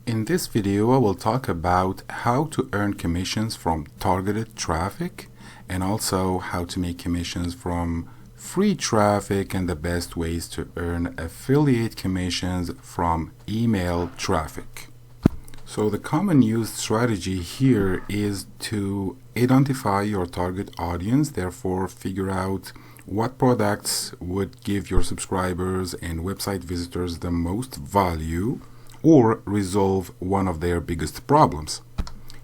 In this video, I will talk about how to earn commissions from targeted traffic and also how to make commissions from free traffic and the best ways to earn affiliate commissions from email traffic. So the common used strategy here is to identify your target audience, therefore figure out what products would give your subscribers and website visitors the most value or resolve one of their biggest problems.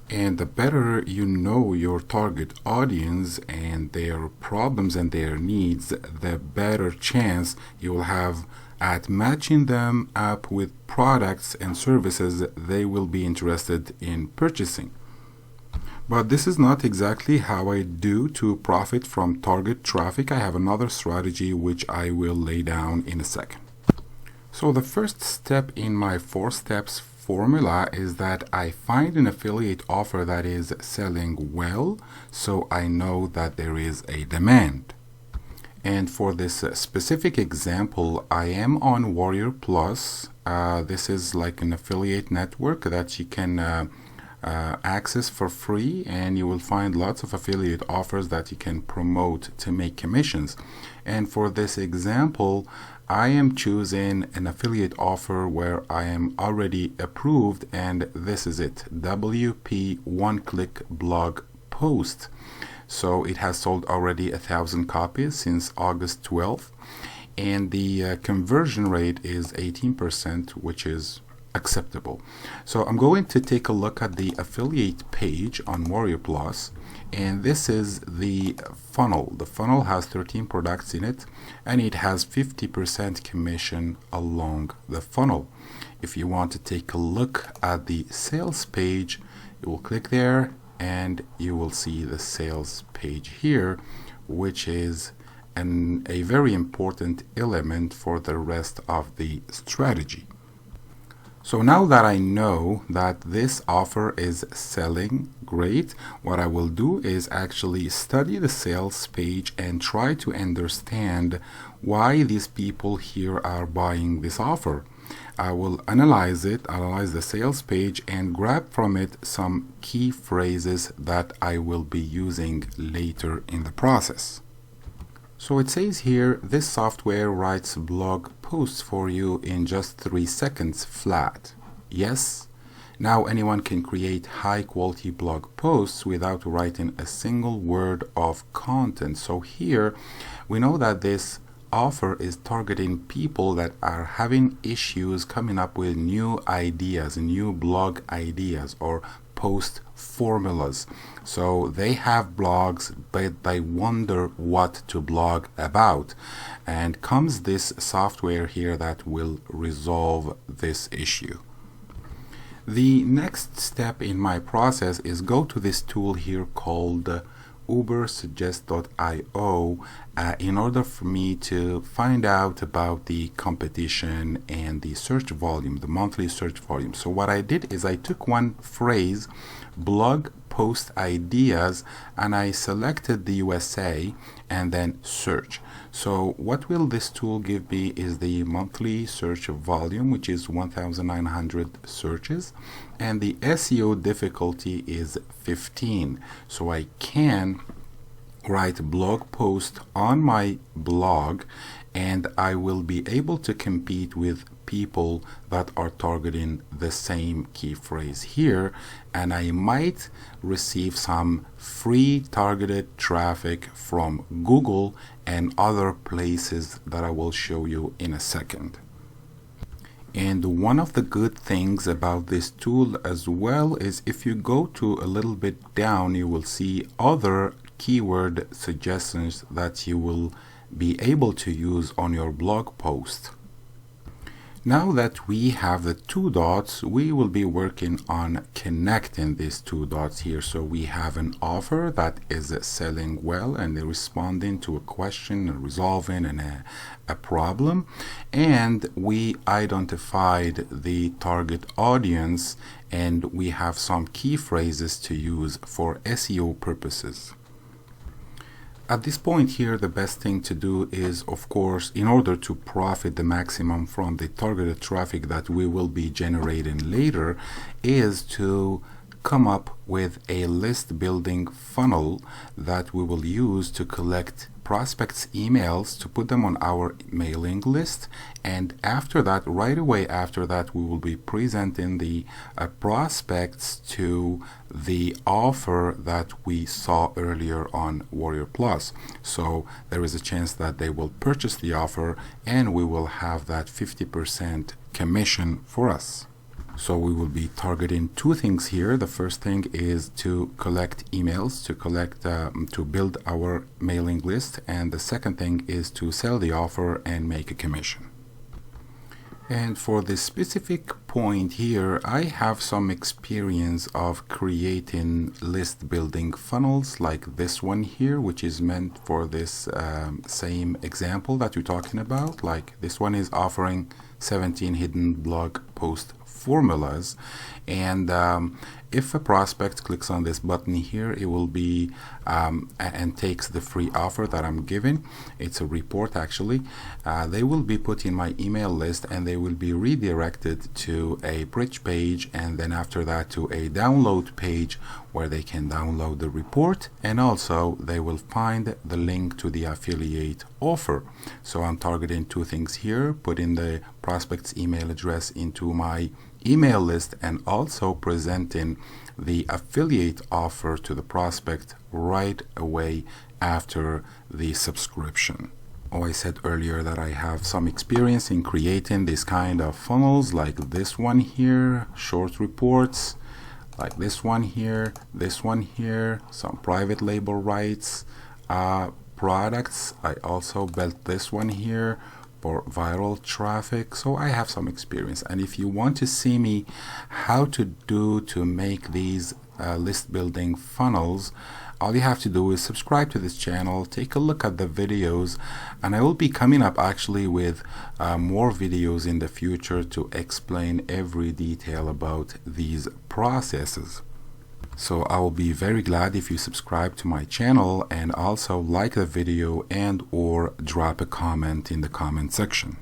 And the better you know your target audience and their problems and their needs, the better chance you will have at matching them up with products and services they will be interested in purchasing. But this is not exactly how I do to profit from target traffic. I have another strategy which I will lay down in a second. So the first step in my 4 steps formula is that I find an affiliate offer that is selling well, so I know that there is a demand. And for this specific example, I am on Warrior Plus. This is like an affiliate network that you can access for free, and you will find lots of affiliate offers that you can promote to make commissions. And for this example, I am choosing an affiliate offer where I am already approved, and this is it, WP one-click blog post. So it has sold already 1,000 copies since August 12th, and the conversion rate is 18%, which is acceptable. So I'm going to take a look at the affiliate page on Warrior Plus, and this is the funnel. The funnel has 13 products in it, and it has 50% commission along the funnel. If you want to take a look at the sales page, you will click there and you will see the sales page here, which is a very important element for the rest of the strategy. So now that I know that this offer is selling great, what I will do is actually study the sales page and try to understand why these people here are buying this offer. I will analyze the sales page, and grab from it some key phrases that I will be using later in the process. So it says here, this software writes blog posts for you in just 3 seconds flat. Yes, now anyone can create high quality blog posts without writing a single word of content. So here we know that this offer is targeting people that are having issues coming up with new ideas, new blog ideas or post formulas. So they have blogs, but they wonder what to blog about, and comes this software here that will resolve this issue. The next step in my process is go to this tool here called Ubersuggest.io in order for me to find out about the competition and the search volume, the monthly search volume. So what I did is I took one phrase, blog post ideas, and I selected the USA and then search. So what will this tool give me is the monthly search volume, which is 1,900 searches, and the SEO difficulty is 15. So I can write blog post on my blog, and I will be able to compete with people that are targeting the same key phrase here, and I might receive some free targeted traffic from Google and other places that I will show you in a second. And one of the good things about this tool as well is if you go to a little bit down, you will see other keyword suggestions that you will be able to use on your blog post. Now that we have the 2 dots, we will be working on connecting these 2 dots here. So we have an offer that is selling well and responding to a question and resolving a problem, and we identified the target audience, and we have some key phrases to use for SEO purposes. At this point here, the best thing to do is, of course, in order to profit the maximum from the targeted traffic that we will be generating later, is to come up with a list building funnel that we will use to collect prospects' emails to put them on our mailing list, and after that, right away after that, we will be presenting the prospects to the offer that we saw earlier on Warrior Plus. So there is a chance that they will purchase the offer and we will have that 50% commission for us. So we will be targeting two things here. The first thing is to collect emails, to build our mailing list, and the second thing is to sell the offer and make a commission. And for this specific point here, I have some experience of creating list building funnels like this one here, which is meant for this same example that you're talking about. Like this one is offering 17 hidden blog post formulas, and if a prospect clicks on this button here, it will be and takes the free offer that I'm giving. It's a report actually. They will be put in my email list and they will be redirected to a bridge page, and then after that to a download page where they can download the report, and also they will find the link to the affiliate offer. So I'm targeting two things here: put in the prospect's email address into my email list and also presenting the affiliate offer to the prospect right away after the subscription. I said earlier that I have some experience in creating this kind of funnels like this one here, short reports, like this one here, some private label rights, products. I also built this one here for viral traffic. So I have some experience, and if you want to see me how to make these list building funnels, all you have to do is subscribe to this channel, take a look at the videos, and I will be coming up actually with more videos in the future to explain every detail about these processes. So I will be very glad if you subscribe to my channel and also like the video and or drop a comment in the comment section.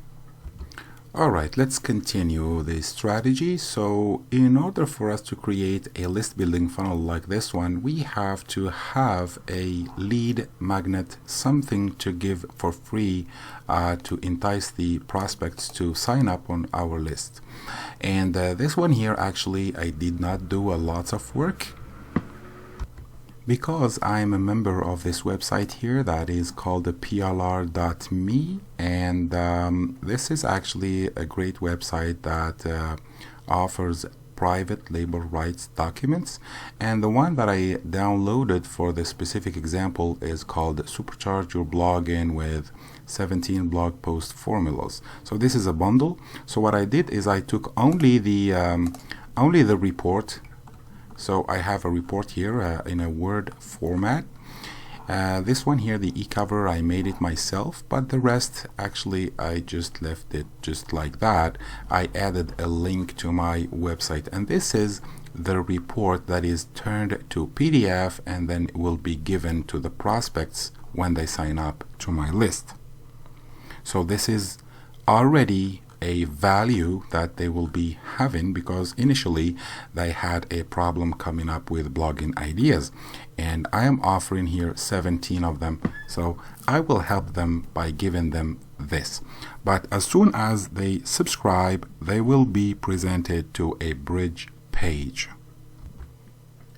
Alright, let's continue the strategy. So in order for us to create a list building funnel like this one, we have to have a lead magnet, something to give for free to entice the prospects to sign up on our list. And this one here, actually, I did not do a lot of work, because I'm a member of this website here that is called the plr.me, and this is actually a great website that offers private label rights documents, and the one that I downloaded for this specific example is called Supercharge Your Blogging with 17 blog post formulas. So this is a bundle. So what I did is I took only the report. So I have a report here in a Word format. This one here, the e-cover, I made it myself, but the rest actually I just left it just like that. I added a link to my website, and this is the report that is turned to PDF and then will be given to the prospects when they sign up to my list. So this is already a value that they will be having, because initially they had a problem coming up with blogging ideas, and I am offering here 17 of them. So I will help them by giving them this, but as soon as they subscribe, they will be presented to a bridge page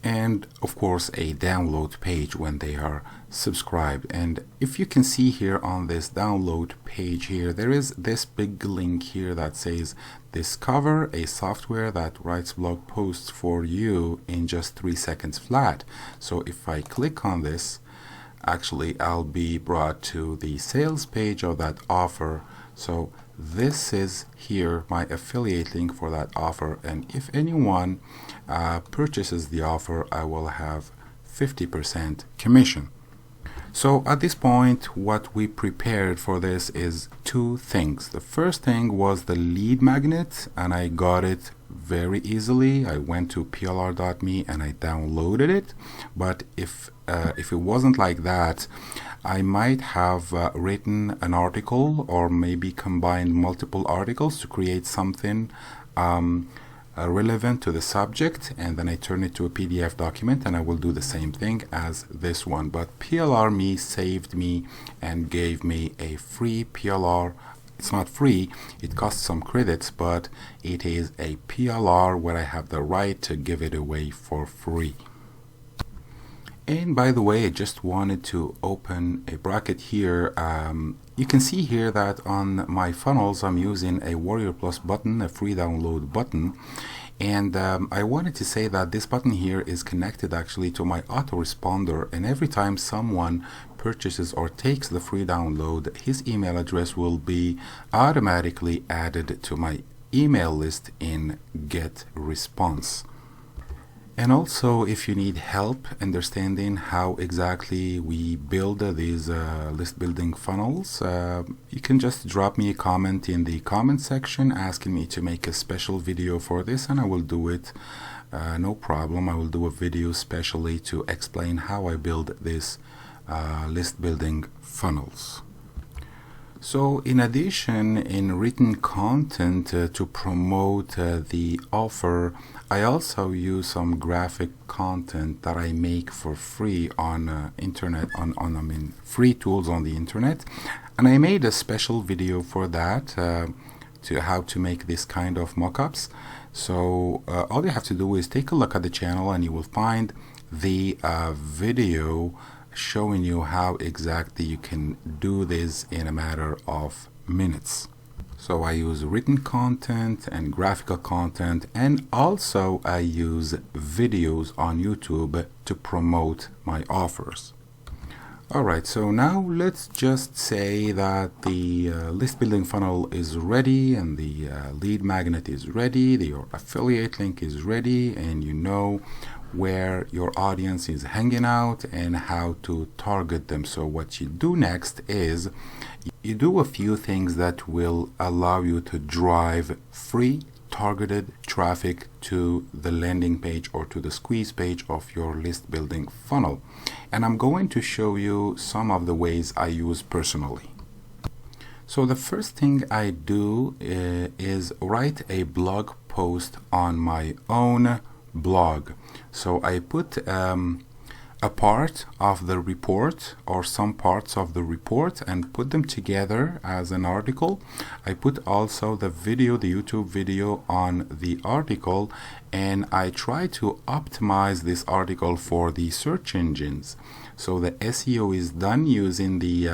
and of course a download page when they are subscribed. And if you can see here on this download page here, there is this big link here that says discover a software that writes blog posts for you in just 3 seconds flat. So if I click on this, actually I'll be brought to the sales page of that offer. So this is here my affiliate link for that offer, and if anyone purchases the offer, I will have 50% commission. So at this point, what we prepared for this is two things. The first thing was the lead magnet, and I got it very easily. I went to plr.me and I downloaded it. But if if it wasn't like that, I might have written an article or maybe combined multiple articles to create something relevant to the subject, and then I turn it to a PDF document, and I will do the same thing as this one. But PLR.me saved me and gave me a free PLR. It's not free, it costs some credits, but it is a PLR where I have the right to give it away for free. And by the way, I just wanted to open a bracket here. You can see here that on my funnels I'm using a Warrior Plus button, a free download button, and I wanted to say that this button here is connected actually to my autoresponder, and every time someone purchases or takes the free download, his email address will be automatically added to my email list in Get Response. And also, if you need help understanding how exactly we build these list building funnels, you can just drop me a comment in the comment section asking me to make a special video for this, and I will do it. No problem. I will do a video specially to explain how I build this list building funnels. So in addition, in written content to promote the offer, I also use some graphic content that I make for free on internet, on free tools on the internet, and I made a special video for that to how to make this kind of mockups. So all you have to do is take a look at the channel, and you will find the video showing you how exactly you can do this in a matter of minutes. So I use written content and graphical content, and also I use videos on YouTube to promote my offers. Alright, so now let's just say that the list building funnel is ready, and the lead magnet is ready, your affiliate link is ready, and you know where your audience is hanging out and how to target them. So what you do next is you do a few things that will allow you to drive free targeted traffic to the landing page or to the squeeze page of your list building funnel. And I'm going to show you some of the ways I use personally. So the first thing I do is write a blog post on my own blog. So I put a part of the report or some parts of the report and put them together as an article. I put also the video, the YouTube video on the article, and I try to optimize this article for the search engines. So the SEO is done using the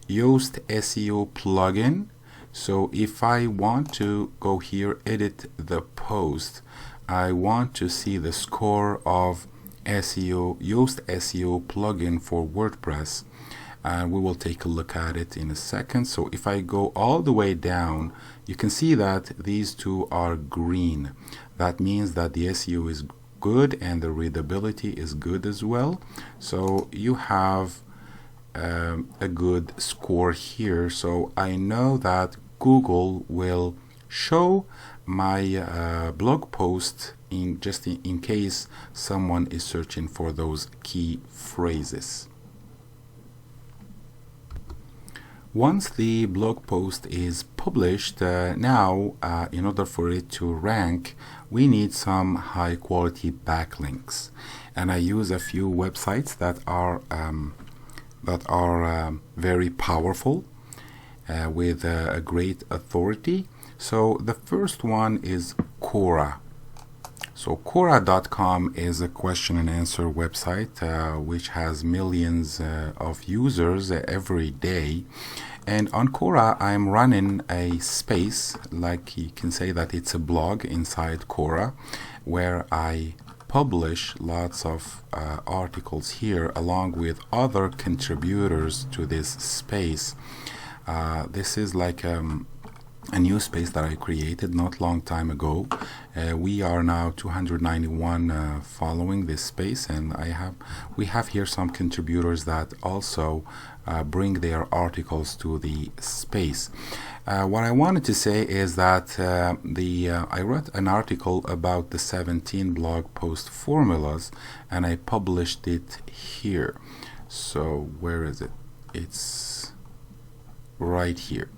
Yoast SEO plugin. So if I want to go here, edit the post, I want to see the score of Yoast SEO plugin for WordPress, and we will take a look at it in a second. So if I go all the way down, you can see that these two are green. That means that the SEO is good and the readability is good as well. So you have a good score here. So I know that Google will show my blog post in case someone is searching for those key phrases. Once the blog post is published, now in order for it to rank, we need some high quality backlinks, and I use a few websites that are very powerful with a great authority. So the first one is Quora. So Quora.com is a question and answer website which has millions of users every day. And on Quora, I'm running a space, like you can say that it's a blog inside Quora, where I publish lots of articles here along with other contributors to this space. This is like a new space that I created not long time ago, We are now 291 following this space, and we have here some contributors that also bring their articles to the space. What I wanted to say is that I wrote an article about the 17 blog post formulas, and I published it here. So where is it? It's right here.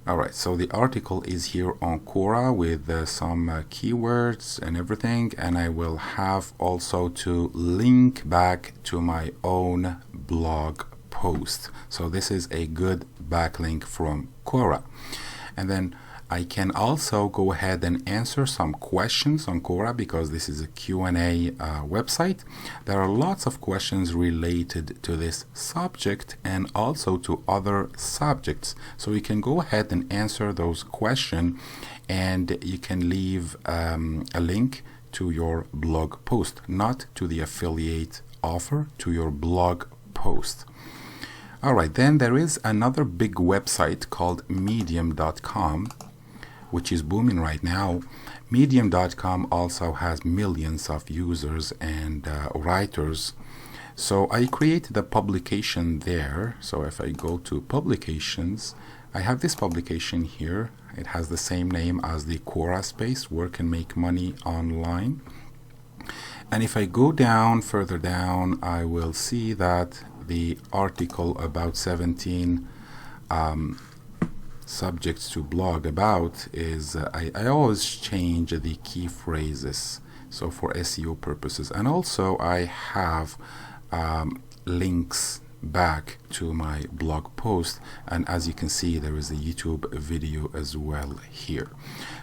Alright, so the article is here on Quora with some keywords and everything, and I will have also to link back to my own blog post. So this is a good backlink from Quora. And then I can also go ahead and answer some questions on Quora, because this is a Q&A website. There are lots of questions related to this subject and also to other subjects. So you can go ahead and answer those questions, and you can leave a link to your blog post, not to the affiliate offer, to your blog post. Alright, then there is another big website called medium.com, which is booming right now. Medium.com also has millions of users and writers. So I created a publication there. So if I go to publications, I have this publication here. It has the same name as the Quora space, Work and Make Money Online. And if I go down, further down, I will see that the article about 17 subjects to blog about is I always change the key phrases, so for SEO purposes, and also I have links back to my blog post, and as you can see there is a YouTube video as well here.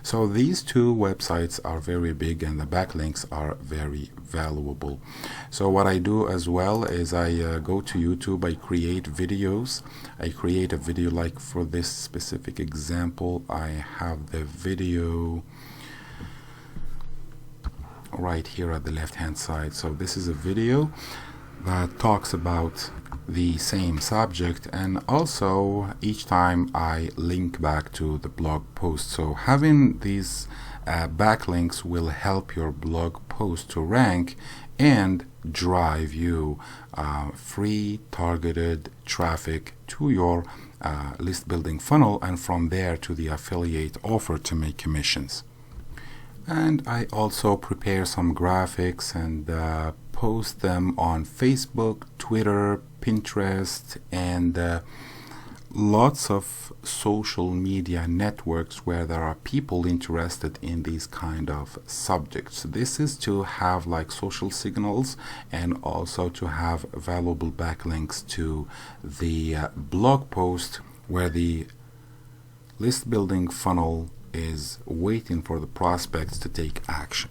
So these two websites are very big, and the backlinks are very valuable. So what I do as well is I go to YouTube, I create videos. I create a video, like for this specific example I have the video right here at the left hand side. So this is a video that talks about the same subject, and also each time I link back to the blog post. So having these backlinks will help your blog post to rank and drive you free targeted traffic to your list building funnel, and from there to the affiliate offer to make commissions. And I also prepare some graphics and post them on Facebook, Twitter, Pinterest, and lots of social media networks where there are people interested in these kind of subjects. This is to have like social signals, and also to have valuable backlinks to the blog post where the list building funnel is waiting for the prospects to take action.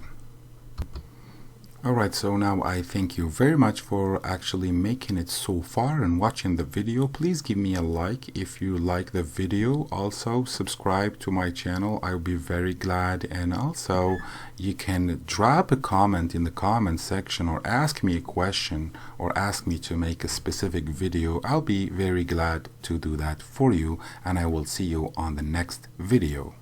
Alright, so now I thank you very much for actually making it so far and watching the video. Please give me a like if you like the video. Also subscribe to my channel, I'll be very glad. And also you can drop a comment in the comment section, or ask me a question, or ask me to make a specific video. I'll be very glad to do that for you, and I will see you on the next video.